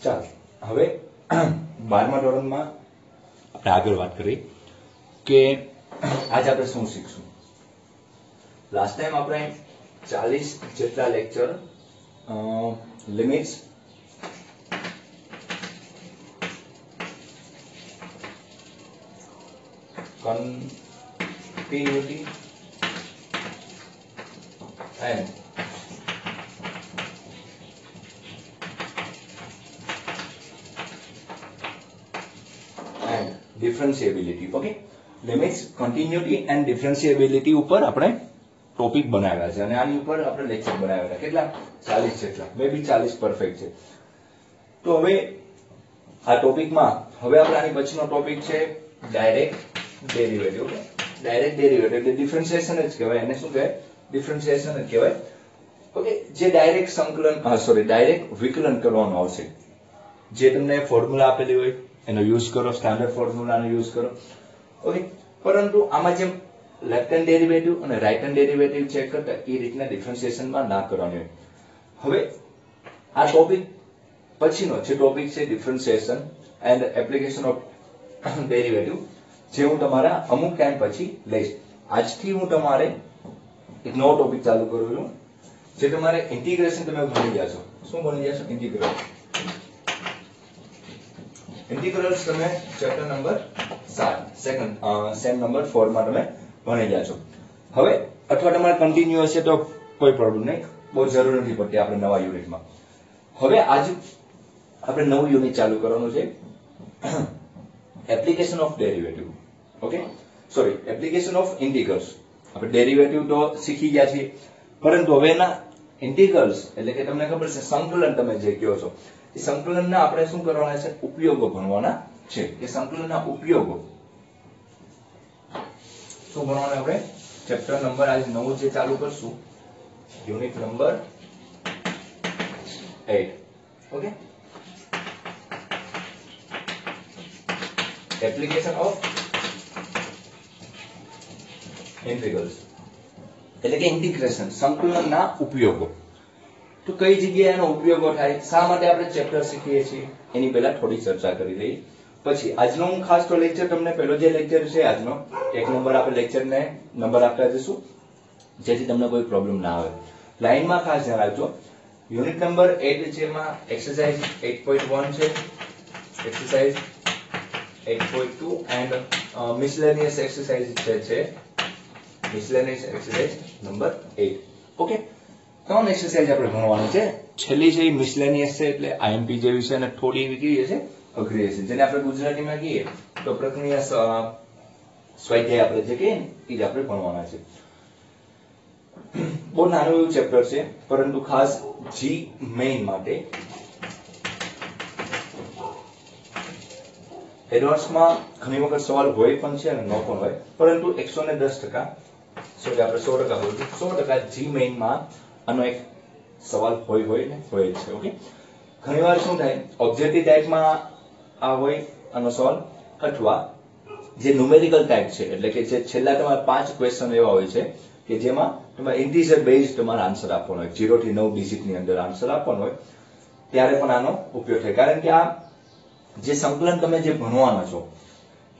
ચાલો હવે 12મા ધોરણમાં આપણે આગળ વાત કરી કે આજે આપણે શું શીખશું. લાસ્ટ ટાઈમ આપણે 40 જેટલા lecture limits, continuity and differentiability. Okay, limits, continuity and differentiability ઉપર આપણે ટોપિક બનાવ્યા છે અને આની ઉપર આપણે લેક્ચર બનાવ્યા હતા. કેટલા? 40 જેટલા, મે બી 40 પરફેક્ટ છે. તો હવે આ ટોપિકમાં હવે આપણે આની પછીનો ટોપિક છે direct derivative. Okay, direct derivative એટલે ડિફરન્શિએશન જ કહેવાય. એને શું કહેવાય? ડિફરન્શિએશન જ કહેવાય. ઓકે, જે ડાયરેક્ટ સંકલન ડાયરેક્ટ વિકલન કરવાનું આવશે. જે તમને ફોર્મ્યુલા આપેલી હોય એનો યુઝ કરો, સ્ટાન્ડર્ડ ફોર્મ્યુલાનો યુઝ કરો. ઓકે, પરંતુ આમાં જેમ લેફ્ટ હેન્ડ ડેરિવેટિવ અને રાઈટ હેન્ડ ડેરિવેટિવ ચેક કરતા એ રીતના ડિફરન્શિએશનમાં ના કરવાની હોય. હવે આ ટોપિક પછીનો જે ટોપિક છે differentiation and application of derivative, જે હું તમારા અમુક ટાઈમ પછી લઈશ. આજથી હું તમારે એક નવો ટોપિક ચાલુ કરું છું, જે તમારે ઇન્ટિગ્રેશન તમે ભણી જશો. શું ભણી જશો? ઇન્ટિગ્રલ્સ તમે ચેપ્ટર નંબર 7 સેમ નંબર 4 માં તમે ભણી જશો. હવે અથવા તમારે કન્ટિન્યુ હશે તો કોઈ પ્રોબ્લેમ નહીં, બહુ જરૂર નથી પડતી આપણે નવા યુનિટમાં. હવે આજ આપણે નવું યુનિટ ચાલુ કરવાનું છે, application of derivative. Okay, sorry, application of integrals. આપણે ડેરિવેટિવ તો શીખી ગયા છીએ, પરંતુ હવે એના ઇન્ટિગ્રલ્સ એટલે કે તમને ખબર છે સંકલન તમે જે કહો છો, એ સંકલનના આપણે શું કરવાના છે? ઉપયોગો ભણવાના છે. એ સંકલનના ઉપયોગો શું ભણવાના આપણે? ચેપ્ટર નંબર આજે નવું જે ચાલુ કરશું, unit number 8. Okay, application of integrals એટલે કે ઇન્ટિગ્રેશન, સંકલનના ઉપયોગો. તો કઈ જગ્યાએ એનો ઉપયોગો થાય, શા માટે આપણે ચેપ્ટર શીખીએ છીએ, એની પહેલા થોડી ચર્ચા કરી લઈએ. પછી આજનો હું ખાસ તો લેક્ચર તમને પહેલો જે લેક્ચર છે આજનો 1 નંબર આપણે લેક્ચરને નંબર આપતા જઈશું, જેથી તમને કોઈ પ્રોબ્લેમ ના આવે. લાઈનમાં ખાસ ધ્યાન રાખજો. યુનિટ નંબર 8 છે, એમાં એક્સરસાઇઝ 8.1 છે, એક્સરસાઇઝ 8.2 એન્ડ મિસલેનિયસ એક્સરસાઇઝ છે મિસલેનિયસ એક્સરસાઇઝ નંબર 8. ઓકે, 3 એક્સરસાઇઝ આપણે ભણવાનું છે. છેલ્લી છે એ મિસલેનિયસ છે, એટલે આઈએમપી જેવી છે અને થોડી એવી કહીએ છે અઘરી છે, જેને આપણે ગુજરાતીમાં કહીએ તો પ્રક્રિયા સ્વાધ્યાય આપણે જે કહીએ ને એ જ આપણે ભણવાના છે. બહુ નાનું એવું ચેપ્ટર છે, પરંતુ ખાસ જી મેઇન માટે એડવાન્સમાં ઘણી વખત સવાલ હોય પણ છે અને ન પણ હોય, પરંતુ 110% સોરી આપણે 100% બોલશું, 100% જી મેઇનમાં આનો એક સવાલ હોય ને હોય જ છે. ઓકે, ઘણીવાર શું થાય, ઓબ્જેક્ટિવ ટાઈપમાં આ હોય આનો સવાલ, અથવા જે ન્યુમેરિકલ ટાઈપ છે એટલે કે જે છેલ્લા તમારા 5 ક્વેશ્ચન એવા હોય છે કે જેમાં તમારે ઇન્ટિજર બેઝડ તમારે આન્સર આપવાનો હોય, 0 થી 9 ડિજિટની અંદર આન્સર આપવાનો હોય, ત્યારે પણ આનો ઉપયોગ થાય. કારણ કે આ જે સંકલન તમે જે ભણવાના છો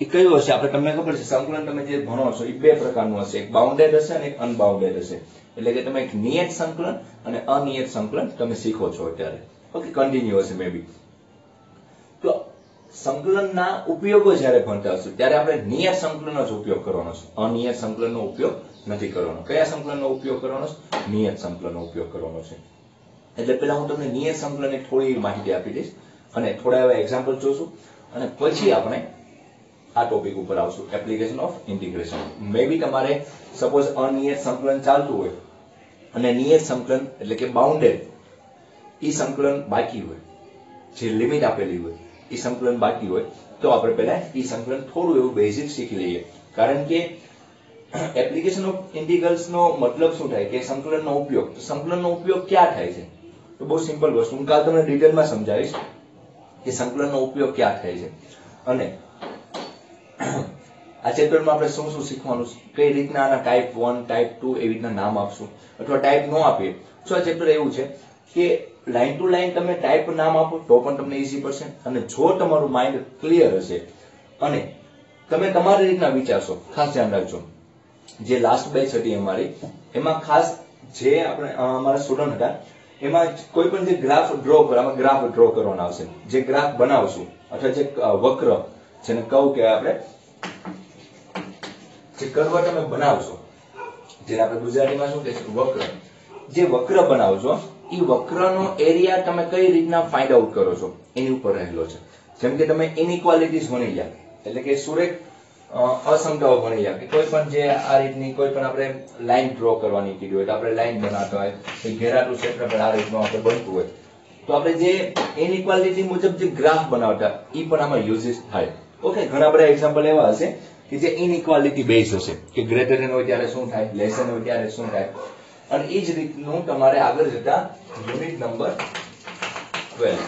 એ કયું હશે? આપણે તમને ખબર છે સંકલન તમે જે ભણો છો એ 2 પ્રકારનું હશે, એક બાઉન્ડેડ હશે અને એક અનબાઉન્ડેડ હશે. એટલે કે તમે એક નિયત સંકલન અને અનિયત સંકલન તમે શીખો છો અત્યારે. ઓકે, કન્ટિન્યુ હશે મે બી. તો સંકલનના ઉપયોગો જ્યારે ભણતા હશું ત્યારે આપણે નિયત સંકલનનો જ ઉપયોગ કરવાનો છે, અનિયત સંકલનનો ઉપયોગ નથી કરવાનો. કયા સંકલનનો ઉપયોગ કરવાનો છે? નિયત સંકલનનો ઉપયોગ કરવાનો છે. એટલે પહેલા હું તમને નિયત સંકલનની થોડી માહિતી આપી દઈશ અને થોડા એવા એક્ઝામ્પલ જોશું, અને પછી આપણે આ ટોપિક ઉપર આવશું, એપ્લિકેશન ઓફ ઇન્ટિગ્રેશન. મે બી તમારે સપોઝ અનિયત સંકલન ચાલતું હોય અને નિયત સંકલન એટલે કે બાઉન્ડેડ એ સંકલન બાકી હોય, જે લિમિટ આપેલી હોય એ સંકલન બાકી હોય, તો આપણે પહેલા એ સંકલન થોડું એવું બેઝિક શીખી લઈએ. કારણ કે એપ્લિકેશન ઓફ ઇન્ટિગ્રલ્સ નો મતલબ શું થાય કે સંકલનનો ઉપયોગ. સંકલનનો ઉપયોગ ક્યાં થાય છે? તો બહુ સિમ્પલ વસ્તુ, હું કાલ તમને ડિટેલમાં સમજાવીશ કે સંકલનનો ઉપયોગ ક્યાં થાય છે. અને આ ચેપ્ટરમાં આપણે શું શું શીખવાનું છે, કઈ રીતના આના ટાઈપ 1 ટાઈપ 2 એવી રીતના નામ આપશું, અથવા ટાઈપ નો આપીએ. તો આ ચેપ્ટર એવું છે કે લાઈન ટુ લાઈન તમે ટાઈપ નામ આપો તો પણ તમને ઈઝી પડશે, અને જો તમારું માઇન્ડ ક્લિયર હશે અને તમે તમારી રીતના વિચારશો, ખાસ ધ્યાન રાખજો, જે લાસ્ટ બેચ હતી અમારી એમાં ખાસ જે આપણે અમારા સ્ટુડન્ટ હતા એમાં કોઈ પણ જે ગ્રાફ ડ્રો કરવામાં ગ્રાફ ડ્રો કરવાનો આવશે, જે ગ્રાફ બનાવશું અથવા જે વક્ર જેને કહું કે આપણે જે કર્વ તમે બનાવશો, જેને આપણે ગુજરાતીમાં શું કહીશું વક્ર, જે વક્ર બનાવશો એ વક્રનો એરિયા તમે કઈ રીતના ફાઇન્ડ આઉટ કરો છો એની ઉપર રહેલો છે. જેમ કે તમે ઇનઇક્વાલિટીઝ ભણી ગયા, એટલે કે સુરેખ અસમતાઓ ભણી ગયા, કે કોઈ પણ જે આ રીતની કોઈ પણ આપણે લાઈન ડ્રો કરવાની કીધી હોય તો આપણે લાઈન બનાવતા હોય, ઘેરાતું ક્ષેત્રફળ આ રીતનું આપણે બનતું હોય તો આપણે જે ઇનઇક્વાલિટી મુજબ જે ગ્રાફ બનાવતા એ પણ આમાં યુઝિસ થાય. ઓકે, ઘણા બધા એક્ઝામ્પલ એવા હશે કે જે ઇનઇક્વાલિટી બેઝ હશે, કે ગ્રેટર ધેન હોય ત્યારે શું થાય, લેસ ધેન હોય ત્યારે શું થાય, અને એ જ રીતનું તમારે આગળ જતા યુનિટ નંબર 12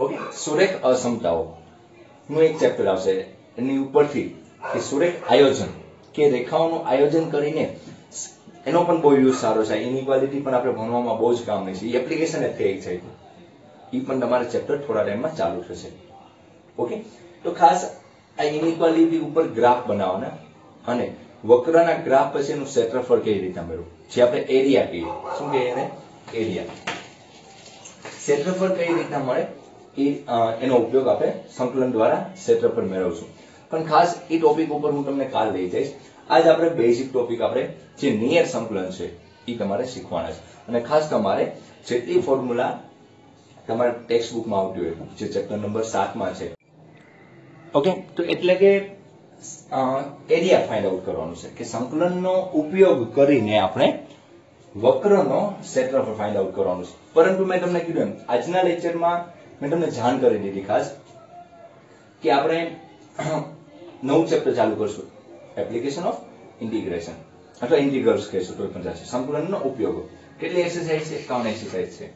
ઓકે સુરેખ અસમતાઓ નું એક ચેપ્ટર આવશે, એની ઉપરથી કે સુરેખ આયોજન, કે રેખાઓનું આયોજન કરીને એનો પણ બહુ યુઝ સારો છે. ઇનઇક્વાલિટી પણ આપણે ભણવામાં બહુ જ કામની છે, એપ્લિકેશન એક છે, એ પણ તમારે ચેપ્ટર થોડા ટાઈમમાં ચાલુ થશે. ઓકે, તો ખાસ આ ઇનઇક્વાલિટી ઉપર ગ્રાફ બનાવવાના અને વક્રના ગ્રાફ પછી એનું ક્ષેત્રફળ કઈ રીતના મેળવવું, જે આપણે એરિયા કહીએ, શું કહીએ એને એરિયા, ક્ષેત્રફળ કઈ રીતના મળે એનો ઉપયોગ આપણે સંકલન દ્વારા ક્ષેત્રફળ મેળવશું. પણ ખાસ એ ટોપિક ઉપર હું તમને કાલ લઈ જઈશ. આજ આપણે બેઝિક ટોપિક આપણે જે નિયર સંકલન છે એ તમારે શીખવાના છે, અને ખાસ તમારે જેટલી ફોર્મ્યુલા તમારા ટેક્સ્ટ બુકમાં આવતી હોય જે ચેપ્ટર નંબર 7 માં છે, ઓકે, તો એટલે કે એરિયા ફાઇન્ડ આઉટ કરવાનું છે, કે સંકલનનો ઉપયોગ કરીને આપણે વક્રનો ક્ષેત્રફળ ફાઇન્ડ આઉટ કરવાનું છે. પરંતુ મેં તમને કીધું એમ આજના લેક્ચરમાં મેં તમને જાણ કરી દીધી ખાસ કે આપણે નવું ચેપ્ટર ચાલુ કરશું, એપ્લિકેશન ઓફ ઇન્ટિગ્રેશન અથવા ઇન્ટિગ્રલ્સ કહીશું તો પણ ચાલશે. સંકલનનો ઉપયોગ કેટલી એક્સરસાઇઝ છે, 51 એક્સરસાઇઝ છે.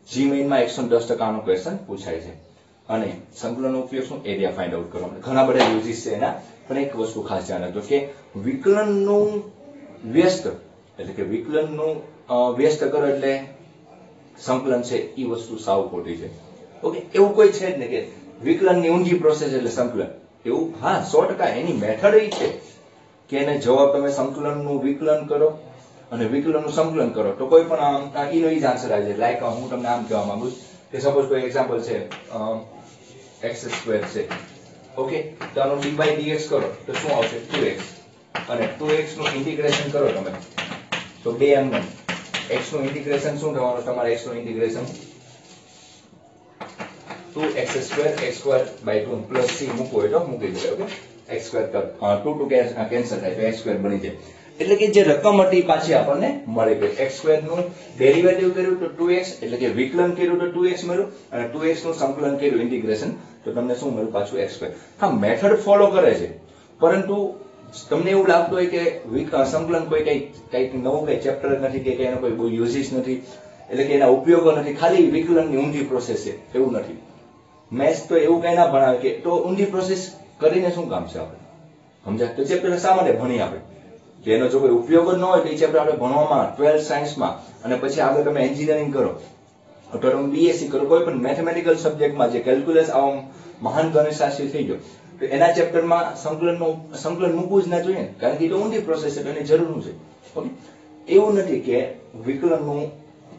જી મેઇનમાં 110% ક્વેશ્ચન પૂછાય છે, અને સંકલનનો ઉપયોગ શું એરિયા ફાઇન્ડ આઉટ કરવાનો, ઘણા બધા યુઝિસ છે એના. પણ એક વસ્તુ ખાસ ધ્યાન રાખજો કે વિકલનનું વ્યસ્ત એટલે કે વિકલનનું વ્યસ્ત કરો એટલે સંકલન છે એ વસ્તુ સાવ ખોટી છે. ઓકે, એવું કોઈ છે જ નહીં કે વિકલનની ઊંધી પ્રોસેસ એટલે સંકલન, એવું હા 100% એની મેથડ એ છે કે એને જવાબ તમે સંકલનનું વિકલન કરો અને વિકલનનું સંકલન કરો તો કોઈ પણ એનો જ આન્સર આવી જાય. લાઈક હું તમને આમ કહેવા માંગુ છું કે સપોઝ કોઈ એક્ઝામ્પલ છે x² છે, ઓકે, તો આનો dy/dx કરો તો શું આવશે 2x, અને 2x નું ઇન્ટિગ્રેશન કરો તમે તો 2 એમ x નું ઇન્ટિગ્રેશન શું થવાનું, તમારે x નું ઇન્ટિગ્રેશન 2x²x²/2 પ્લસ c મૂકવું હોય તો મૂકી દેજો. ઓકે, x² 2 કેન્સલ થાય તો x² બની જાય. એટલે કે જે રકમ હતી પાછી આપણને મળી ગઈ. x² નું ડેરિવેટિવ કર્યું તો 2x, એટલે કે વિકલન કર્યું તો 2x મળ્યું, અને 2x નું સંકલન કર્યું ઇન્ટિગ્રેશન તો તમને શું મળ્યું પાછું x². હા, મેથડ ફોલો કરે છે, પરંતુ તમને એવું લાગતું હોય કે સંકલન કોઈ કઈક નવું કઈ ચેપ્ટર નથી કે એનો કોઈ બહુ યુઝિસ નથી, એટલે કે એના ઉપયોગો નથી, ખાલી વિકલનની ઊંધી પ્રોસેસ છે, એવું નથી. મેથ્સ તો એવું કઈ ના ભણાવે કે તો ઊંધી પ્રોસેસ કરીને શું કામ છે આપણે, સમજાય? તો ચેપ્ટર શા માટે ભણી આપણે, કે એનો જો કોઈ ઉપયોગ જ ન હોય તો એ ચેપ્ટર આપણે ભણવામાં 12th સાયન્સમાં અને પછી આગળ તમે એન્જિનિયરિંગ કરો અથવા તમે બીએસસી કરો, કોઈ પણ મેથેમેટિકલ સબ્જેક્ટમાં જે કેલ્ક્યુલસ આવો મહાન ગણિતશાસ્ત્રી થઈ ગયો તો એના ચેપ્ટરમાં સંકલન મૂકવું જ ના જોઈએ, કારણ કે એ તો ઊંધી પ્રોસેસ છે તો એની જરૂર છે. ઓકે, એવું નથી કે વિકલનનું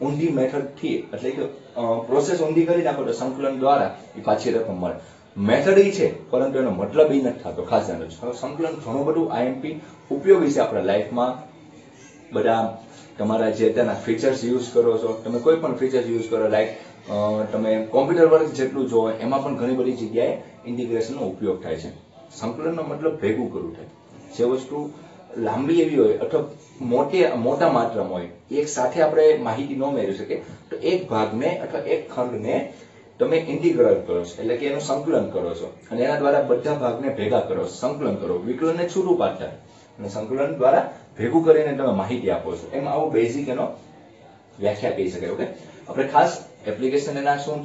ઊંધી મેથડ થી એટલે કે પ્રોસેસ ઊંધી કરી નાખો તો સંકલન દ્વારા એ પાછી રકમ મળે. મેથડ એ છે પરંતુ એનો મતલબ એ નથી થતો, ખાસ ધ્યાન રાખજો. સંકલન ઘણું બધું આઈએમપી ઉપયોગી છે આપણા લાઈફમાં. બધા તમારા જે અત્યારના ફીચર્સ યુઝ કરો છો, તમે કોઈ પણ ફીચર્સ યુઝ કરો, લાઈક તમે કોમ્પ્યુટર વર્ક જેટલું જોવો એમાં પણ ઘણી બધી જગ્યાએ ઇન્ટિગ્રેશનનો ઉપયોગ થાય છે. સંકલનનો મતલબ ભેગું કરવું થાય. જે વસ્તુ લાંબી એવી હોય અથવા મોટા માત્રામાં હોય, એક સાથે આપણે માહિતી ન મેળવી શકીએ તો એક ભાગને અથવા એક ખંડને તમે ઇન્ટિગ્રલ કરો છો, એટલે કે એનું સંકલન કરો છો, અને એના દ્વારા બધા ભાગને ભેગા કરો, સંકલન કરો, વિકલનને છૂટું પાડતા અને સંકલન દ્વારા ભેગું કરીને તમે માહિતી આપો છો. એમાં આવું બેઝિક એનો વ્યાખ્યા કહી શકાય. ઓકે, આપણે ખાસ એપ્લિકેશન એના શું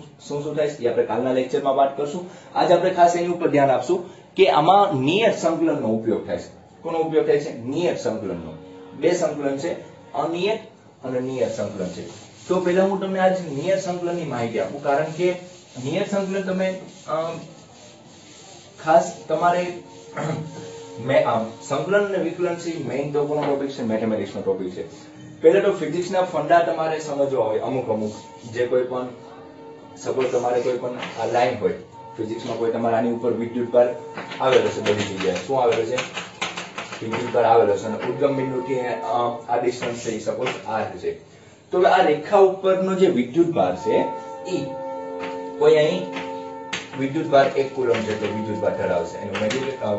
થાય છે એ આપણે કાલના લેક્ચરમાં વાત કરશું. આજે આપણે ખાસ એની ઉપર ધ્યાન આપશું કે આમાં નિયત સંકલનનો ઉપયોગ થાય છે. કોનો ઉપયોગ થાય છે? નિયત સંકલનનો. બે સંકલન છે, અનિયત અને નિયત સંકલન છે. તો પહેલા હું તમને આજ નિયત સંકલનની માહિતી આપું, કારણ કે નિયત સંકલન તમે ખાસ તમારે સંકલન અને વિકલન છે મેઇન તો કોનો ટોપિક છે, મેથેમેટિક્સ નો ટોપિક છે. પહેલા તો ફિઝિક્સ ના ફંડા તમારે સમજવા હોય અમુક જે કોઈ પણ સપોઝ તમારે કોઈ પણ આ લાઈન હોય ફિઝિક્સમાં, કોઈ તમારે આની ઉપર વિદ્યુતભાર આવેલો છે, બધી જગ્યાએ શું આવેલો છે, વિદ્યુતભાર આવેલો છે, અને ઉદ્ગમ બિંદુથી આ ડિસ્ટન્સ છે સપોઝ r છે. તો આ રેખા ઉપરનો જે વિદ્યુતભાર છે ઈ કોઈ અહીં વિદ્યુતભાર 1 કુલમ જેટલો વિદ્યુતભાર ધરાવશે, એનું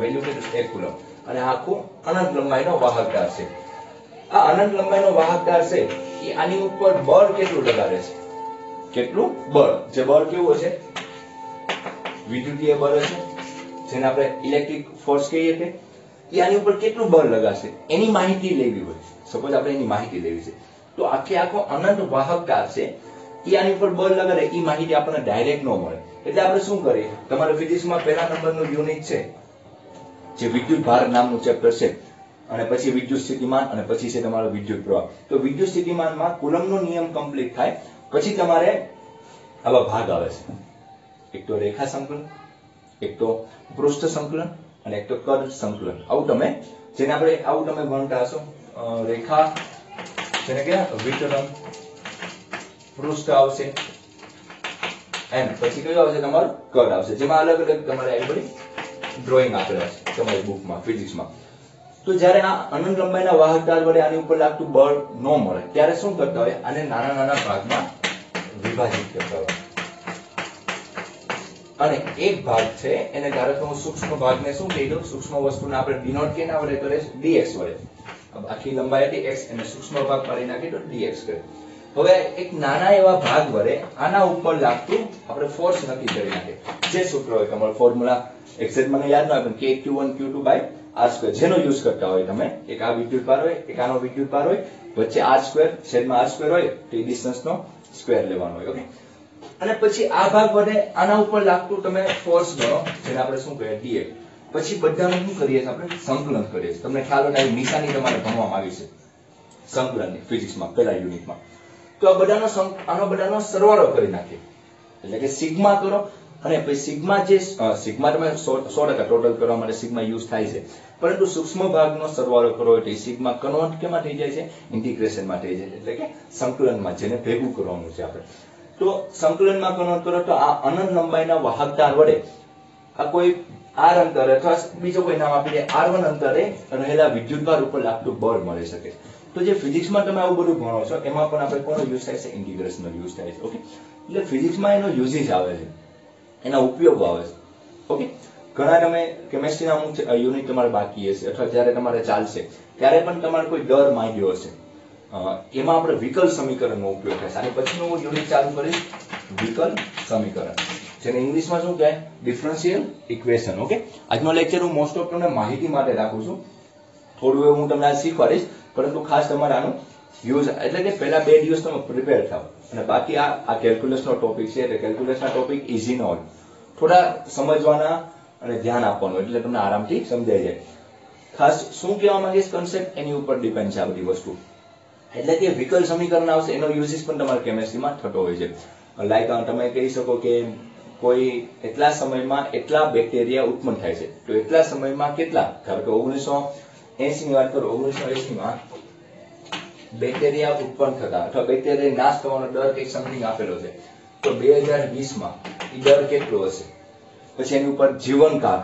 વેલ્યુ કેટલું 1 કુલમ, અને આખું અનંત લંબાઈનો વાહકદાર છે. આ અનંત લંબાઈનો વાહકદાર છે એ આની ઉપર બળ કેટલું લગાડે છે, કેટલું બળ, જે બળ કેવું હશે, વિદ્યુતીય બળ હશે, જેને આપણે ઇલેક્ટ્રિક ફોર્સ કહીએ છીએ, એ આની ઉપર કેટલું બળ લગાડશે એની માહિતી લેવી હોય. સપોઝ આપણે એની માહિતી લેવી છે, તો આખો અનંત વાહકદાર છે એ આની ઉપર બળ લગાડે, એ માહિતી આપણને ડાયરેક્ટ ન મળે. એટલે આપણે શું કરીએ, તમારા ફિઝિક્સમાં પહેલા નંબરનું યુનિટ છે જે વિદ્યુતભાર નામનું ચેપ્ટર છે, અને પછી વિદ્યુત સ્થિતિમાન, અને પછી છે તમારો વિદ્યુત પ્રવાહ. તો વિદ્યુત સ્થિતિમાનમાં કુલમનો નિયમ કમ્પ્લીટ થાય પછી તમારે આવા ભાગ આવે છે, એક તો રેખા સંકલન, એક તો પૃષ્ઠ સંકલન, અને એક તો કદ સંકલન. આવું તમે ભણતા હશો. રેખા જેને કે વિતરણ, પૃષ્ઠ આવશે, એન્ડ પછી કયું આવશે, તમારું કદ આવશે, જેમાં અલગ અલગ તમારે આવી બધી ડ્રોઈંગ આપેલા છે તમારી બુકમાં ફિઝિક્સમાં. તો જ્યારે આ અનંત લંબાઈના વાહકદાર વડે આની ઉપર લાગતું બળ ન મળે ત્યારે શું કરતા હોય, આને નાના નાના ભાગમાં વિભાજિત કરતા હોય, અને એક ભાગ છે એને ધારો કે હું સૂક્ષ્મ ભાગને શું કહી દઉં, સૂક્ષ્મ વસ્તુને આપણે ડિનોટ કેના વડે કરે, dx વડે. આખી લંબાઈ હતી x, અને સૂક્ષ્મ ભાગ પાડી નાખી તો dx કરે. હવે એક નાના એવા ભાગ વડે આના ઉપર લાગતું આપણે ફોર્સ નક્કી કરી નાખીએ. જે સૂત્ર હોય તમારું ફોર્મ્યુલા એક્ઝેક્ટ મને યાદ ના આવે, k(q1 q2) r², જેનો યુઝ કરતા હોય તમે. એક આ વિદ્યુતભાર હોય, એક આનો વિદ્યુતભાર હોય, વચ્ચે r² છેદમાં r² હોય, તો એ ડિસ્ટન્સનો સ્ક્વેર લેવાનો હોય. ઓકે, અને પછી આ ભાગ વડે આના ઉપર લાગતું તમે ફોર્સ ગણો, જેને આપણે શું કહીએ, dF. પછી બધાનું શું કરીએ છીએ આપણે, સંકલન કરીએ છીએ. તમને ખ્યાલ હોય નિશાની તમારે ભણવામાં આવી છે સંકલનની ફિઝિક્સમાં પહેલા યુનિટમાં. તો આનો બધાનો સરવાળો કરી નાખીએ, એટલે કે સિગ્મા કરો, અને પછી સિગ્મા તમે 100% ટોટલ કરવા માટે સિગ્મા યુઝ થાય છે, પરંતુ સૂક્ષ્મ ભાગનો સરવાળો કરો એટલે સિગ્મા કન્વર્ટ કેમાં થઈ જાય છે, ઇન્ટિગ્રેશનમાં થઈ જાય છે, એટલે કે સંકલનમાં, જેને ભેગું કરવાનું છે આપણે. તો સંકલનમાં કન્વર્ટ કરો તો આ અનંત લંબાઈના વાહકદાર વડે આ કોઈ r અંતરે અથવા બીજો કોઈ નામ આપી દે r1 અંતરે રહેલા વિદ્યુતભાર ઉપર લાગતું બળ મળી શકે. તો જે ફિઝિક્સમાં તમે આવું બધું ભણો છો એમાં પણ આપણે કોનો યુઝ થાય છે, ઇન્ટિગ્રેશનનો યુઝ થાય છે. ઓકે, એટલે ફિઝિક્સમાં એનો યુઝેજ આવે છે, એના ઉપયોગો આવે છે. ઓકે, ઘણા તમે કેમેસ્ટ્રીના અમુક યુનિટ તમારે બાકી હશે, અથવા જ્યારે તમારે ચાલશે ત્યારે પણ તમારે કોઈ દર માંગ્યો હશે, એમાં આપણે વિકલ સમીકરણનો ઉપયોગ થાય છે. અને પછીનું હું યુનિટ ચાલુ કરીશ વિકલ સમીકરણ, જેને ઇંગ્લિશમાં શું કહેવાય, ડિફરન્શિયલ ઇક્વેશન. ઓકે, આજનો લેક્ચર હું મોસ્ટ ઓફ તમને માહિતી માટે રાખું છું, થોડું એવું હું તમને શીખવાડીશ, પરંતુ ખાસ તમારે આનું યુઝ, એટલે કે પહેલા 2 દિવસ તમે પ્રિપેર થાવ, અને બાકી આ કેલ્ક્યુલસનો ટોપિક છે, એટલે કેલ્ક્યુલસના ટોપિક ઈઝી ન હોય, થોડા સમજવાના અને ધ્યાન આપવાનું, એટલે તમને આરામથી સમજાઈ જાય. ખાસ શું કહેવા માંગીશ કન્સેપ્ટ, એની ઉપર ડિપેન્ડ છે આ બધી વસ્તુ. એટલે કે વિકલ સમીકરણ આવશે, એનો યુઝિસ પણ તમારે કેમેસ્ટ્રીમાં થતો હોય છે. લાઈક તમે કહી શકો કે કોઈ એટલા સમયમાં એટલા બેક્ટેરિયા ઉત્પન્ન થાય છે, તો એટલા સમયમાં કેટલા, ધારો કે 1980 ની વાત કરો, 1980 માં બેક્ટેરિયા ઉત્પન્ન થતા અથવા બેક્ટેરિયા નાશ થવાનો દર કંઈક સમથિંગ આપેલો છે, તો 2020 માં એ દર કેટલો હશે. પછી એની ઉપર જીવનકાળ,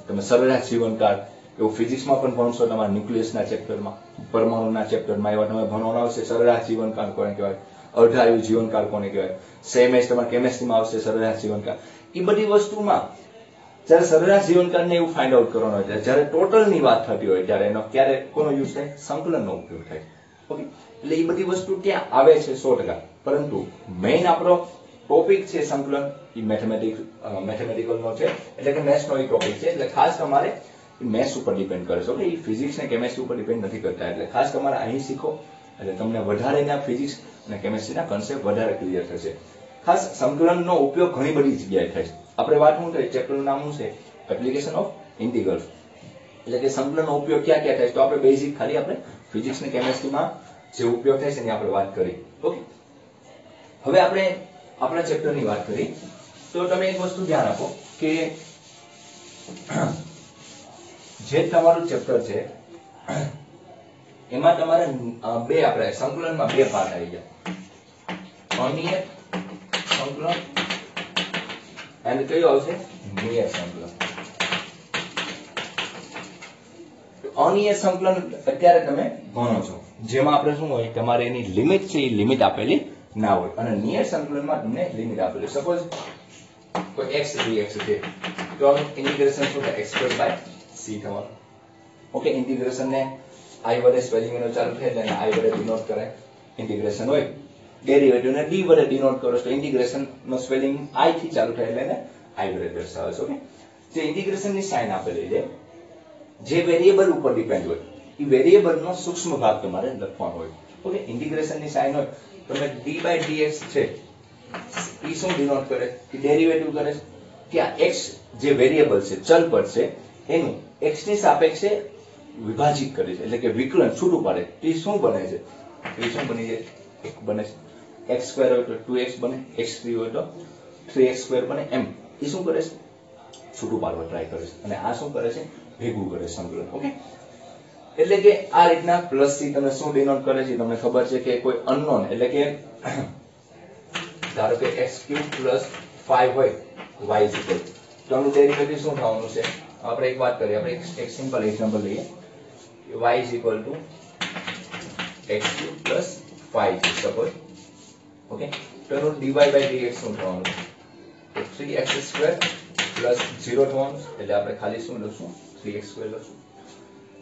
તમે સરેરાશ જીવનકાળ, એવું ફિઝિક્સમાં પણ ભણશો તમારા ન્યુક્લિયસના ચેપ્ટરમાં, પરમાણુના ચેપ્ટરમાં એવા તમે ભણવાના આવશે. સરેરાશ જીવનકાળ કોને કહેવાય, અર્ધાયુ જીવનકાળ કોને કહેવાય, સેમ એજ તમારા કેમેસ્ટ્રીમાં આવશે સરેરાશ જીવનકાળ. એ બધી વસ્તુમાં જ્યારે સરેરાશ જીવનકાળને એવું ફાઇન્ડ આઉટ કરવાનું હોય, જ્યારે ટોટલની વાત થતી હોય ત્યારે એનો ક્યારે કોનો યુઝ થાય, સંકલનનો ઉપયોગ થાય. ઓકે, એટલે એ બધી વસ્તુ ત્યાં આવે છે 100%, પરંતુ મેઇન આપણો ટોપિક છે સંકલન, એ મેથેમેટિકલનો છે, એટલે કે મેથ્સનો એ ટોપિક છે. એટલે ખાસ તમારે મેથ્સ ઉપર ડિપેન્ડ કરે છે. ઓકે, એ ફિઝિક્સ ને કેમેસ્ટ્રી ઉપર ડિપેન્ડ નથી કરતા, એટલે ખાસ તમારે અહીં શીખો, એટલે તમને વધારે ફિઝિક્સ અને કેમેસ્ટ્રીના કન્સેપ્ટ વધારે ક્લિયર થશે. ખાસ સંકલનનો ઉપયોગ ઘણી બધી જગ્યાએ થાય છે. આપણે વાત શું થાય, ચેપ્ટરનું નામ શું છે, એપ્લિકેશન ઓફ ઇન્ટિગ્રલ્સ, એટલે કે સંકલનનો ઉપયોગ ક્યાં ક્યાં થાય. તો આપણે બેઝિક ખાલી આપણે ફિઝિક્સ અને કેમેસ્ટ્રીમાં જે ઉપયોગ થાય છે એની આપણે વાત કરી. ઓકે, હવે આપણે આપણા ચેપ્ટરની વાત કરી તો તમે એક વસ્તુ ધ્યાન આપો કે જે તમારું ચેપ્ટર છે એમાં તમારે બે આપણે સંકલનમાં બે પાર્ટ આવી ગયા, અનિયત સંકલન અને કયો આવશે નિયત સંકલન. અનિયત સંકલન અત્યારે તમે ભણો છો, જેમાં આપણે શું હોય તમારે એની લિમિટ છે એ લિમિટ આપેલી ના હોય, અને નિયત સંકલનમાં તમને લિમિટ આપેલી. સપોઝ કોઈ x dx છે તો આનું ઇન્ટિગ્રેશન શું થાય x2/c થવાનું. ઓકે, ઇન્ટિગ્રેશન ને i વડે સ્પેલિંગ એનો ચાલુ થાય એટલે i વડે ડિનોટ કરાય. ઇન્ટિગ્રેશન હોય ડેરિવેટિવ ને d વડે ડિનોટ કરો તો ઇન્ટિગ્રેશન નો સ્પેલિંગ i થી ચાલુ થાય એટલે એને i વડે દર્શાવે છે. ઓકે, જે ઇન્ટિગ્રેશન ની સાઇન આપેલી છે જે વેરિયેબલ ઉપર ડિપેન્ડ હોય એ વેરિયેબલ નો સૂક્ષ્મ ભાગ તમારે લખવાનો હોય. ઓકે, ઇન્ટિગ્રેશન ની સાઇન હોય તમે d/dx છે એ શું ડિનોટ કરે કે ડેરિવેટિવ કરે કે આ x જે વેરિયેબલ છે ચલ પદ છે એનું x ની સાપેક્ષે વિભાજિત કરે છે, એટલે કે વિકલન છૂટું પાડે. તે શું બને છે, એ શું બની જાય એક બને છે. x2 હોય તો 2x બને, x3 હોય તો 3x2 બને. એમ એ શું કરે છે છૂટું પાડવા ટ્રાય કરે છે, અને આ શું કરે છે ભેગું કરે સંકલન. ઓકે, એટલે કે આ રીતના પ્લસ થી તમે શું ડિનોટ કરે છે તમને ખબર છે કે કોઈ અનનોન એટલે કે ધારો કે x3 + 5 હોય y ઇક્વલ તો આનું ડેરિવેટિવ શું થવાનું છે. આપણે એક વાત કરીએ, આપણે એક સિમ્પલ એક્ઝામ્પલ લઈએ, y ઇક્વલ ટુ x3 + 5 છે સપોઝ. ઓકે, તો એનું dy/dx શું થવાનું તો 3x2 + 0 થવાનું, એટલે આપણે ખાલી શું લખશું 3x2 લખશું.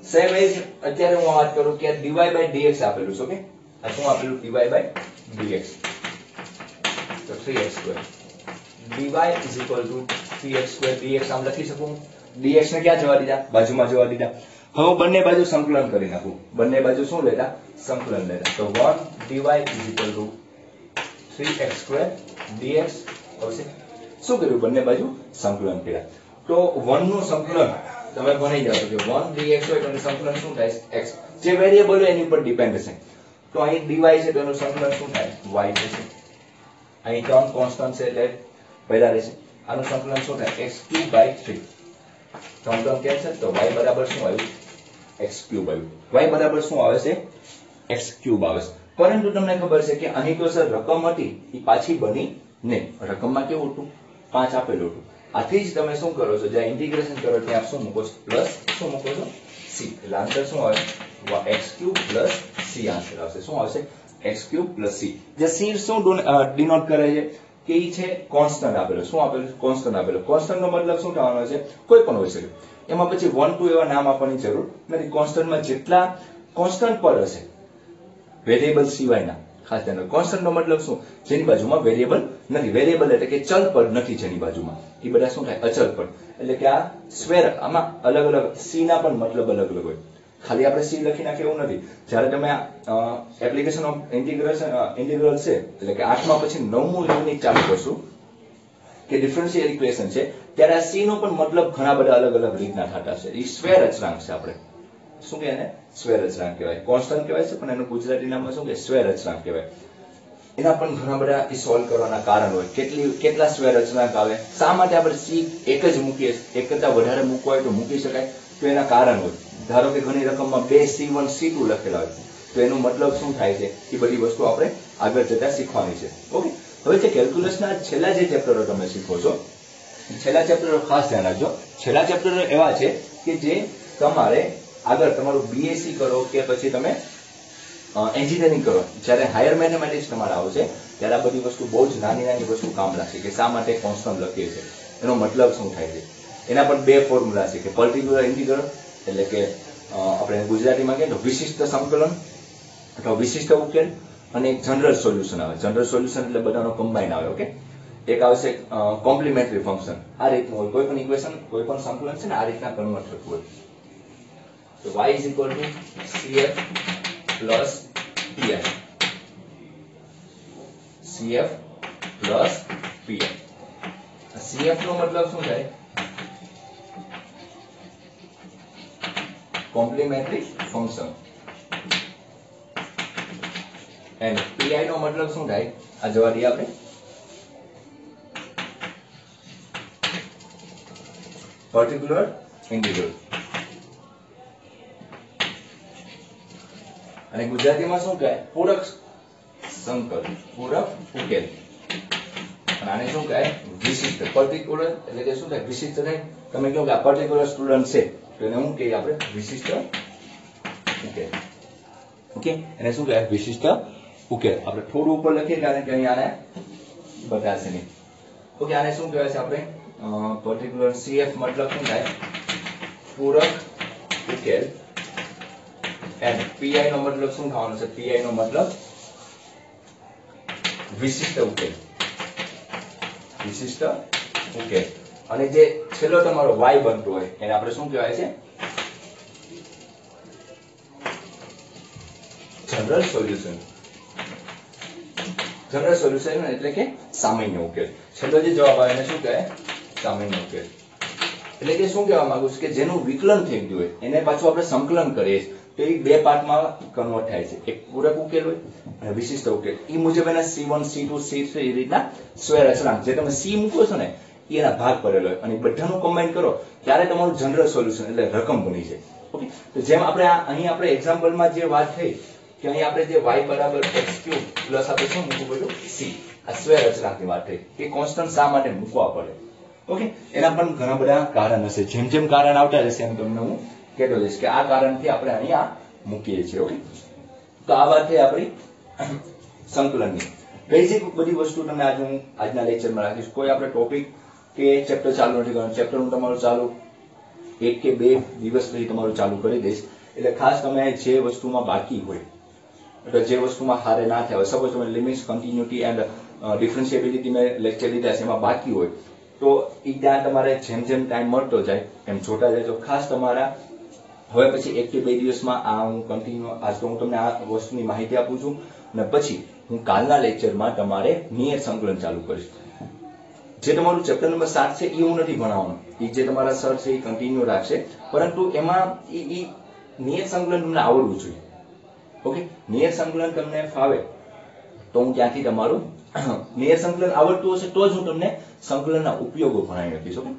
સેમ એજ અત્યારે હું વાત કરું કે dy/dx આપેલું છે. ઓકે, આ શું આપેલું dy/dx તો 3x2 dy = 3x2 dx આમ લખી શકું. dx ને ક્યાં જવા દીધા બાજુમાં જવા દીધા. હવે બંને બાજુ સંકલન કરી નાખું, બંને બાજુ શું લેતા સંકલન લેતા, તો 1 dy = 3x2 dx આવશે. શું કર્યું બંને બાજુ સંકલન કર્યા તો 1 નું સંકલન તમે ભણી જાવ કે 1 dx હોય તો એનું સંકલન શું થાય x, જે વેરિયેબલ હોય એની ઉપર ડિપેન્ડ હશે. તો અહીં dy છે તો એનું સંકલન શું થાય y થશે. અહીં ટર્મ કોન્સ્ટન્ટ છે એટલે પહેલા રહેશે. આનું સંકલન શું થાય x3/3. ટર્મ કેન્સલ તો y બરાબર શું આવ્યું x3 આવ્યું. y બરાબર શું આવે છે x3 આવે છે. પરંતુ તમને ખબર છે કે અહીં તો સર રકમ હતી એ પાછી બની નહીં. રકમમાં કેવું હતું 5 આપેલું હતું. આથી જ તમે શું કરો છો જ્યાં ઇન્ટિગ્રેશન કરો ત્યાં શું મૂકો છો પ્લસ શું મૂકો છો c, એટલે આન્સર શું આવે x3 + c આન્સર આવશે. શું આવશે x3 + c. જે c શું ડિનોટ કરે છે કે ઈ છે કોન્સ્ટન્ટ આપેલો. શું આપેલું કોન્સ્ટન્ટ આપેલો. કોન્સ્ટન્ટ નો મતલબ શું થવાનો છે કોઈ પણ હોઈ શકે. એમાં પછી 1 2 એવા નામ આપવાની જરૂર નથી. કોન્સ્ટન્ટમાં જેટલા કોન્સ્ટન્ટ પર હશે વેરિયેબલ સિવાયના, ખાસ ધ્યાન. કોન્સ્ટન્ટ નો મતલબ શું જેની બાજુમાં વેરિયેબલ નથી. વેરિયેબલ એટલે કે ચલ પદ નથી જેની બાજુમાં, એ બધા શું થાય અચલ પદ. એટલે કે આ સ્ક્વેર આમાં અલગ અલગ c ના પણ મતલબ અલગ અલગ હોય. ખાલી આપણે c લખી નાખે એવું નથી. જ્યારે તમે એપ્લિકેશન ઓફ ઇન્ટિગ્રલ છે એટલે કે 8મા પછી 9મું યુનિટ ચાલુ કરશું કે ડિફરન્શિયલ ઇક્વેશન છે ત્યારે આ c નો પણ મતલબ ઘણા બધા અલગ અલગ રીતના થતા છે. એ સ્ક્વેર અચળાંક છે. આપણે શું કહે એને સ્ક્વેર અચળાંક કહેવાય. કોન્સ્ટન્ટ કહેવાય છે પણ એનું ગુજરાતી નામમાં શું કે સ્ક્વેર અચળાંક કહેવાય. એના પણ ઘણા બધા એ સોલ્વ કરવાના કારણ હોય. કેટલા સ્ક્વેર અચળાંક આવે, શા માટે આપણે c એક જ મૂકીએ, એક કરતા વધારે મૂકવો હોય તો મૂકી શકાય, તો એના કારણ હોય. ધારો કે ઘણી રકમમાં 2 c1 c2 લખેલા હોય તો એનો મતલબ શું થાય છે એ બધી વસ્તુ આપણે આગળ જતા શીખવાની છે. ઓકે, હવે જે કેલ્ક્યુલસના છેલ્લા જે ચેપ્ટરો તમે શીખો છો, છેલ્લા ચેપ્ટરો ખાસ ધ્યાન રાખજો. છેલ્લા ચેપ્ટરો એવા છે કે જે તમારે આગળ તમારું બીએસસી કરો કે પછી તમે એન્જિનિયરિંગ કરો, જ્યારે હાયર મેથેમેટિક્સ તમારે આવશે ત્યારે આ બધી વસ્તુ બહુ જ નાની નાની વસ્તુ કામ લાગશે કે શા માટે કોન્સ્ટન્ટ લખીએ છીએ, એનો મતલબ શું થાય છે. એના પણ 2 ફોર્મ્યુલા છે કે પર્ટિક્યુલર ઇન્ટિગ્રલ એટલે કે આપણે ગુજરાતીમાં કહીએ તો વિશિષ્ટ સંકલન અથવા વિશિષ્ટ ઉકેલ, અને એક જનરલ સોલ્યુશન આવે. જનરલ સોલ્યુશન એટલે બધાનો કમ્બાઈન આવે. ઓકે, એક આવશે કોમ્પ્લિમેન્ટરી ફંક્શન. આ રીતનું હોય કોઈ પણ ઇક્વેશન કોઈ પણ સંકલન છે ને આ રીતના કન્વર્ટ થતું હોય. તો y = cf + pi. cf + pi. cf નો મતલબ શું થાય કોમ્પ્લિમેન્ટરી ફંક્શન. એન્ડ પીઆઈ નો મતલબ શું થાય? આ જવા દઈએ આપણે, પર્ટિક્યુલર ઇન્ટિગ્રલ, અને ગુજરાતીમાં શું કહે? પૂરક સંકલ, પૂરક ઉકેલ. અને આને શું કહે? વિશિષ્ટ. પર્ટિક્યુલર એટલે કે શું થાય? વિશિષ્ટ થાય. તમે કહો કે આ પર્ટિક્યુલર સ્ટુડન્ટ છે તો એને શું કહીએ આપણે? વિશિષ્ટ ઉકેલ. ઓકે, એને શું કહેવાય? વિશિષ્ટ ઉકેલ. આપણે થોડું ઉપર લખીએ કારણ કે અહીંયા આને બતાવશે નહીં. ઓકે, આને શું કહેવાય છે આપણે? પર્ટિક્યુલર CF મતલબ શું થાય? પૂરક ઉકેલ. એન્ડ પીઆઈ નો મતલબ શું થવાનો છે? પીઆઈ નો મતલબ વિશિષ્ટ ઉકેલ. વિશિષ્ટ ઉકેલ. અને જે છેલ્લો તમારો y બનતો હોય એને આપણે શું કહેવાય છે? General solution. જનરલ સોલ્યુશન એટલે કે સામાન્ય ઉકેલ. છેલ્લો જે જવાબ આવે એને શું કહેવાય? સામાન્ય ઉકેલ. એટલે કે શું કહેવા માંગુ છું કે જેનું વિકલન થઈ ગયું હોય એને પાછું આપણે સંકલન કરીએ તો એ બે પાર્ટમાં કન્વર્ટ થાય છે. એક પૂરક ઉકેલ હોય અને વિશિષ્ટ ઉકેલ. એ મુજબ એના C1 C2 C3 એ રીતના સ્ક્વેર અચળાંક જે તમે C મૂકો છો ને એના ભાગ પડેલો હોય અને બધાનું કમ્બાઈન કરો ત્યારે તમારું જનરલ સોલ્યુશન એટલે રકમ બની જાય. ઓકે, તો જેમ આપણે અહીં આપણે એક્ઝામ્પલમાં જે વાત થઈ કે અહીં આપણે જે y બરાબર x³ પ્લસ આપણે શું મૂકવું પડ્યું? C. આ સ્ક્વેર અચળાંકની વાત થઈ કે કોન્સ્ટન્ટ શા માટે મૂકવા પડે? ઓકે, એના પણ ઘણા બધા કારણ હશે. જેમ જેમ કારણ આવતા જશે એમ તમને હું કહેતો જઈશ કે આ કારણથી આપણે અહીંયા મૂકીએ છીએ. ઓકે, તો આ વાત થઈ આપણી સંકલનની. બેઝિક બધી વસ્તુ તમે આજે હું આજના લેક્ચરમાં રાખીશ. કોઈ આપણે ટોપિક કે ચેપ્ટર ચાલુ નથી કરવાનું. ચેપ્ટર હું તમારું ચાલુ 1 કે 2 દિવસ પછી તમારું ચાલુ કરી દઈશ. એટલે ખાસ તમે જે વસ્તુમાં બાકી હોય એટલે જે વસ્તુમાં હારે ના થયા હોય, સપોઝ તમે લિમિટ્સ, કન્ટિન્યુટી એન્ડ ડિફરન્શિએબિલિટી મેં લેક્ચર લીધા છે એમાં બાકી હોય તો એ ત્યાં તમારે જેમ જેમ ટાઈમ મળતો જાય એમ જોતા જાય. તો ખાસ તમારા હવે પછી 1 કે 2 દિવસમાં આ હું કન્ટિન્યુ આજ તો હું તમને આ વસ્તુની માહિતી આપું છું અને પછી હું કાલના લેક્ચરમાં તમારે નિયત સંકલન ચાલુ કરીશ. જે તમારું ચેપ્ટર નંબર 7 છે એ હું નથી ભણાવવાનું. એ જે તમારા સર છે એ કન્ટિન્યુ રાખશે, પરંતુ એમાં એ નિયત સંકલન તમને આવડવું જોઈએ. ઓકે, નિયત સંકલન તમને ફાવે તો હું ત્યાંથી તમારું નિયત સંકલન આવડતું હશે તો જ હું તમને સંકલનના ઉપયોગો ભણાવી શકીશ. ઓકે,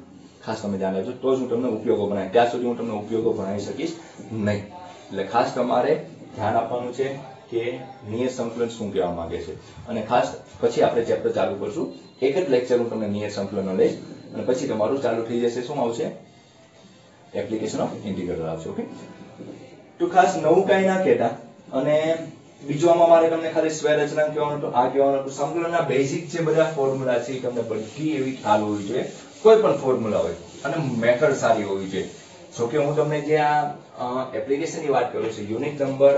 ખાસ તમે ધ્યાન રાખજો. તો જ હું તમને ઉપયોગો ભણાવી, ત્યાં સુધી હું તમને ઉપયોગો ભણાવી શકીશ નહીં. એટલે ખાસ તમારે ધ્યાન આપવાનું છે કે નિયત સંકલન શું કહેવા માંગે છે. અને ખાસ પછી આપણે ચેપ્ટર ચાલુ કરશું. એક જ લેક્ચર હું તમને નિયત સંકલનનો લઈશ અને પછી તમારું ચાલુ થઈ જશે. શું આવશે? એપ્લિકેશન ઓફ ઇન્ટિગ્રલ આવશે. ઓકે, તો ખાસ નવું કાંઈ ના કહેતા. અને બીજું આમાં મારે તમને ખાલી સ્ક્વેર અચળાંક કહેવાનું હતું, આ કહેવાનું હતું. સંકલનના બેઝિક જે બધા ફોર્મ્યુલા છે એ તમને બધી એવી ખ્યાલ હોવી જોઈએ. કોઈ પણ ફોર્મ્યુલા હોય અને મેથડ સારી હોવી જોઈએ. જો કે હું તમને જે આ એપ્લિકેશનની વાત કરું છું, યુનિટ નંબર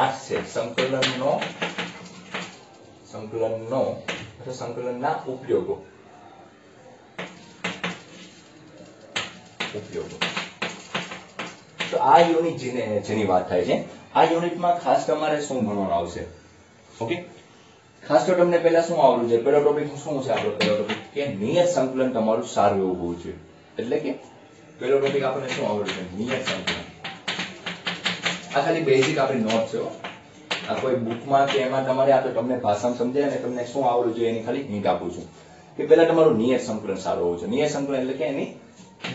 8 છે સંકલનનો અથવા સંકલનના ઉપયોગો. તો આ યુનિટ જેની વાત થાય છે, આ યુનિટમાં ખાસ તમારે શું ભણવાનું આવશે? ઓકે, ખાસ તો તમને પહેલા શું આવડવું છે? પહેલો ટોપિક શું છે આપણો? પહેલો ટોપિક કે નિયત સંકલન તમારું સારું એવું હોવું જોઈએ. એટલે કે પહેલો ટોપિક આપણને શું આવડવું છે? નિયત સંકલન. આ ખાલી બેઝિક આપણી નોટ છે. આ કોઈ બુકમાં કે એમાં તમારે આ તો તમને ભાષામાં સમજાય અને તમને શું આવડવું જોઈએ એની ખાલી હિન્ટ આપું છું કે પહેલા તમારું નિયત સંકલન સારું હોવું છે. નિયત સંકલન એટલે કે એની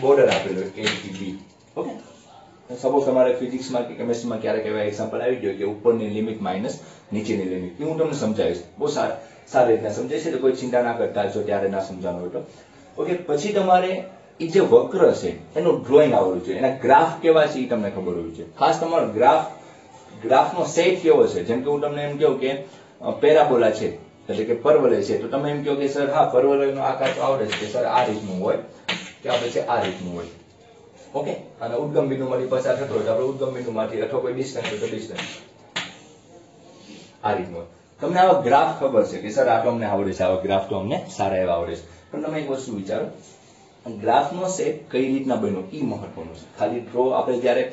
બોર્ડર આપેલું હોય A થી B. ઓકે, સપોઝ તમારે ફિઝિક્સમાં કે કેમેસ્ટ્રીમાં ક્યારેક એવા એક્ઝામ્પલ આવી ગયો કે ઉપરની લિમિટ માઇનસ નીચેની લિમિટ. એ હું તમને સમજાવીશ. બહુ સારી રીતના સમજાય છે. તો કોઈ ચિંતા ના કરતા જો ત્યારે ના સમજાવવાનું હોય તો. ઓકે, પછી તમારે એ જે વક્ર છે એનું ડ્રોઈંગ આવડવું જોઈએ. એના ગ્રાફ કેવા છે એ તમને ખબર હોવી જોઈએ. ખાસ તમારો ગ્રાફનો સેટ કેવો છે. જેમ કે હું તમને એમ કહું કે પેરાબોલા છે એટલે કે પરવલય છે, તો તમે એમ કહો કે સર હા પરવલયનો આકાર તો આવડે છે કે સર આ રીતનું હોય કે આપણે છે આ રીતનું હોય. ઓકે, અને ઉદ્ગમ બિંદુમાંથી પસાર થતો હોય તો આપણે ઉદ્ગમ બિંદુમાંથી અથવા કોઈ ડિસ્ટન્સ હોય તો ડિસ્ટન્સ આ રીતનું હોય. તમને આવા ગ્રાફ ખબર છે કે સર આ તો અમને આવડે છે, આવા ગ્રાફ તો અમને સારા એવા આવડે છે. પણ તમે એક વસ્તુ વિચારો, ગ્રાફનો શેપ કઈ રીતના બન્યો એ મહત્વનું છે. ખાલી ડ્રો આપણે જ્યારે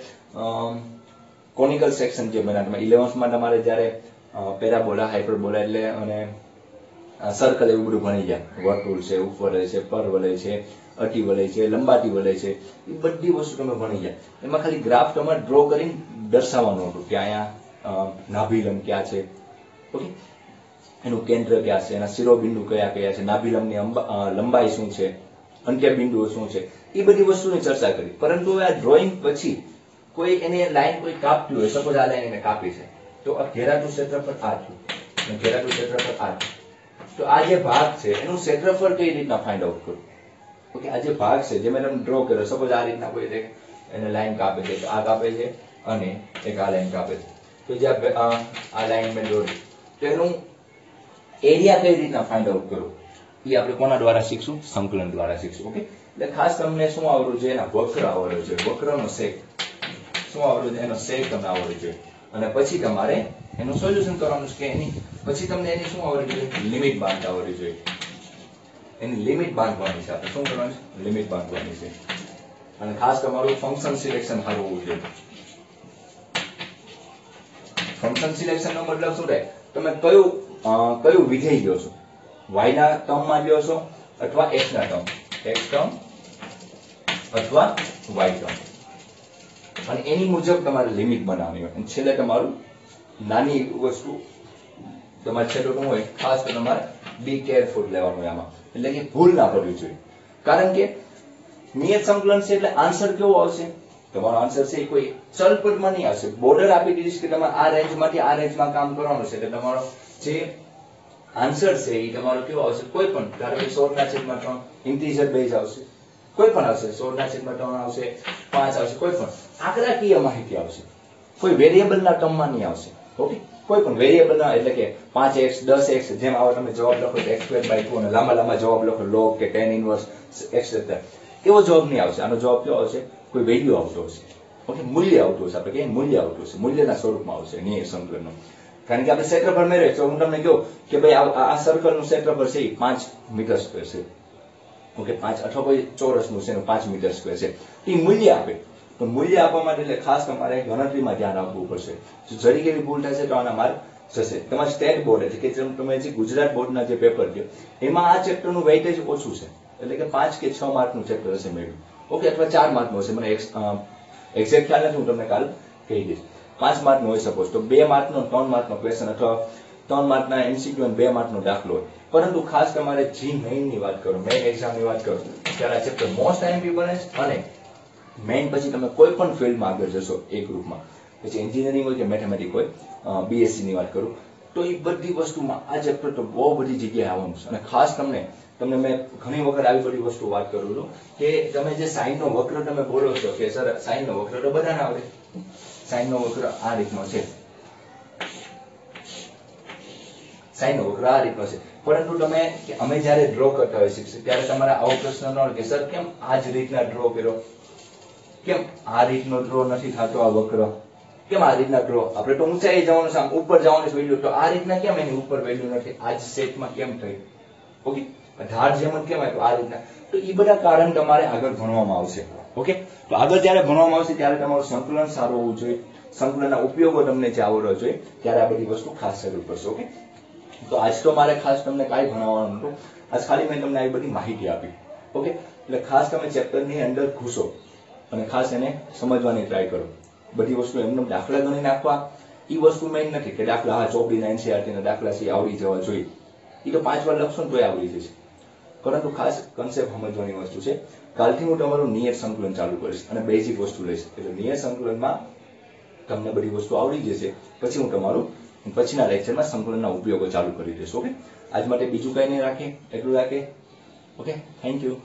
કોનિકલ સેક્શન જે બન્યા તમે 11th માં તમારે જ્યારે પેરાબોલા, હાઇપરબોલા એટલે અને સર્કલ એવું બધું ભણી ગયા. વર્તુળ છે, ઉપવલય છે, પરવલય છે, અતિવલય છે, લંબાતી વલય છે, એ બધી વસ્તુ તમે ભણી ગયા. એમાં ખાલી ગ્રાફ તમારે ડ્રો કરીને દર્શાવવાનું હતું કે અહીંયા નાભિલંબ ક્યાં છે, ઓકે, એનું કેન્દ્ર ક્યાં છે, એના શિરોબિંદુ કયા કયા છે, નાભિલંબની લંબાઈ શું છે, અંત્યબિંદુઓ શું છે, એ બધી વસ્તુની ચર્ચા કરી. પરંતુ આ ડ્રોઈંગ પછી કોઈ એને લાઈન કોઈ કાપતી હોય, સપોઝ આ લાઈન એને કાપી છે, તો આ ઘેરાતું ક્ષેત્રફળ આ થયું, ઘેરાતું ક્ષેત્રફળ આ થયું. તો આ જે ભાગ છે એનું ક્ષેત્રફળ કઈ રીતના ફાઇન્ડ આઉટ કરું? ઓકે, આ જે ભાગ છે જે મેં તમને ડ્રો કર્યો, સપોઝ આ રીતના કોઈ એને લાઈન કાપે છે, તો આ કાપે છે અને એક આ લાઈન કાપે છે, તો જે આ લાઈન મેં દોરી, તો એનું એરિયા કઈ રીતના ફાઇન્ડ આઉટ કરું એ આપણે કોના દ્વારા શીખશું? સંકલન દ્વારા શીખશું. ઓકે, એટલે ખાસ તમને શું આવડવું જોઈએ? એના વક્ર આવડવું જોઈએ, વક્રનો શેક શું આવડવું જોઈએ? એનો શેક તમને આવડવું જોઈએ. અને પછી તમારે એનું સોલ્યુશન કરવાનું છે કે એની પછી તમને એની શું આવડવી જોઈએ? લિમિટ બાંધતા આવડવી જોઈએ. એની લિમિટ બાંધવાની છે. આપણે શું કરવાનું છે? લિમિટ બાંધવાની છે. અને ખાસ તમારું ફંક્શન સિલેક્શન સારું હોવું જોઈએ. ફંક્શન સિલેક્શન નો મતલબ શું થાય? તમે કયું વિધેય લ્યો છો? y ના ટર્મમાં લ્યો છો અથવા x ના ટર્મ, x ટર્મ અથવા y ટર્મ, અને એની મુજબ તમારે લિમિટ બનાવવાની હોય. અને છેલ્લે તમારું નાની વસ્તુ તમારે છેલ્લું શું હોય? ખાસ તો તમારે બી કેરફુલ લેવાનું હોય આમાં, એટલે કે ભૂલ ના પડવી જોઈએ. કારણ કે નિયત સંકલન છે એટલે આન્સર કેવો આવશે? તમારો આન્સર છે એ કોઈ ચલ પદમાં નહીં આવશે. બોર્ડર આપી દીધી કે તમારે આ રેન્જમાંથી આ રેન્જમાં કામ કરવાનું છે, એટલે તમારો જે આન્સર છે એ તમારો કેવો આવશે? કોઈ પણ, ધારો કે 16/3 ઇન્ટીજર બેઝ આવશે, કોઈ પણ આવશે, 16/3 આવશે, 5 આવશે, કોઈ પણ આંકડાકીય માહિતી આવશે, કોઈ વેરિયેબલના ટર્મમાં નહીં આવશે. ઓકે, કોઈ પણ વેરિયેબલના, એટલે કે 5x 10x જેમ આવે તમે જવાબ લખો તો x²/2 અને લાંબા જવાબ લખો log કે tan ઇન્વર્સ etc, એવો જવાબ નહીં આવશે. આનો જવાબ કેવો આવશે? કોઈ વેલ્યુ આવતો હશે. ઓકે, મૂલ્ય આવતું હશે. આપણે કહીએ મૂલ્ય આવતું હશે, મૂલ્યના સ્વરૂપમાં આવશે નિયત સંકલનનો. કારણ કે આપણે ક્ષેત્રફળ મેળવીએ તો હું તમને કહું કે ભાઈ આ સર્કલનું ક્ષેત્રફળ છે 5 મીટર સ્ક્વેર છે. ઓકે, 5 અથવા કોઈ ચોરસનું છે 5 મીટર સ્ક્વેર છે, એ મૂલ્ય આપે. તો મૂલ્ય આપવા માટે એટલે ખાસ તમારે ગણતરીમાં ધ્યાન આપવું પડશે. જો જરી કેવી ભૂલ થશે તો આના માર્ક જશે. તમારે સ્ટેટ બોર્ડ એટલે કે તમે જે ગુજરાત બોર્ડના જે પેપર છે એમાં આ ચેપ્ટરનું વેઇટેજ ઓછું છે, એટલે કે 5 કે 6 માર્કનું ચેપ્ટર હશે મેળવ્યું. ઓકે, અથવા 4 માર્કનું હશે, મને એક્ઝેક્ટ ખ્યાલ નથી, હું તમને કાલ કહી દઈશ. 5 માર્કનું હોઈ સપોઝ, તો 2 માર્કનો 3 માર્કનો ક્વેશ્ચન અથવા 3 માર્કના MCQ અને 2 માર્કનો દાખલો હોય. પરંતુ ખાસ તમારે જી મેઇનની વાત કરો, મેઇન એક્ઝામની વાત કરો ત્યારે આ ચેપ્ટર મોસ્ટ આઈએમપી બને છે. અને મેઇન પછી તમે કોઈ પણ ફિલ્ડમાં આગળ જશો એ ગ્રુપમાં, પછી એન્જિનિયરિંગ હોય કે મેથેમેટિક હોય, BSc ની વાત કરું તો એ બધી વસ્તુમાં આ ચેપ્ટર તો બહુ બધી જગ્યાએ આવવાનું છે. અને ખાસ તમને મેં ઘણી વખત આવી બધી વસ્તુ વાત કરું છું કે તમે જે સાઈનનો વક્ર તમે બોલો છો કે સર સાઈનનો વક્ર તો બધાને આવડે. સાઈનનો વક્ર આ રીતનો છે, સાઈનનો વક્ર આ રીતનો છે. પરંતુ તમે અમે જ્યારે ડ્રો કરતા હોય શિક્ષક ત્યારે તમારે આવો પ્રશ્ન ન હોય કે સર કેમ આ જ રીતના ડ્રો કર્યો, કેમ આ રીતનો ડ્રો નથી થતો, આ વક્ર કેમ આ રીતના ડ્રો, આપણે તો ઊંચાઈ જવાનું છે, ઉપર જવાનું છે વેલ્યુ, તો આ રીતના કેમ એની ઉપર વેલ્યુ નથી, આ જ શેપમાં કેમ થઈ? ઓકે, ધાર જેમ કેમ આવ્યું આ રીતના? તો એ બધા કારણ તમારે આગળ ભણવામાં આવશે. ઓકે, તો આગળ જ્યારે ભણવામાં આવશે ત્યારે તમારું સંકલન સારું હોવું જોઈએ, સંકલનના ઉપયોગો તમને જે આવડવા જોઈએ, ત્યારે આ બધી વસ્તુ ખાસ જરૂર પડશે. ઓકે, તો આજ તો મારે ખાસ તમને કાંઈ ભણાવવાનું નહોતું, આજ ખાલી મેં તમને આવી બધી માહિતી આપી. ઓકે, એટલે ખાસ તમે ચેપ્ટરની અંદર ઘૂસો અને ખાસ એને સમજવાની ટ્રાય કરો. બધી વસ્તુ એમને દાખલા ગણી નાખવા એ વસ્તુ મેઇન નથી કે દાખલા હા ચોપડીના NCERT ના દાખલા છે આવડી જવા જોઈએ, એ તો 5 વાર લખશો ને તોય આવડી જશે. પરંતુ ખાસ કન્સેપ્ટ સમજવાની વસ્તુ છે. કાલથી હું તમારું નિયત સંકલન ચાલુ કરીશ અને બેઝિક વસ્તુ લઈશ, એટલે નિયત સંકલનમાં તમને બધી વસ્તુ આવડી જશે. પછી હું તમારું પછીના લેક્ચરમાં સંકલનના ઉપયોગો ચાલુ કરી દઈશ. ઓકે, આજ માટે બીજું કંઈ નહીં રાખીએ, એટલું રાખીએ. Okay, thank you.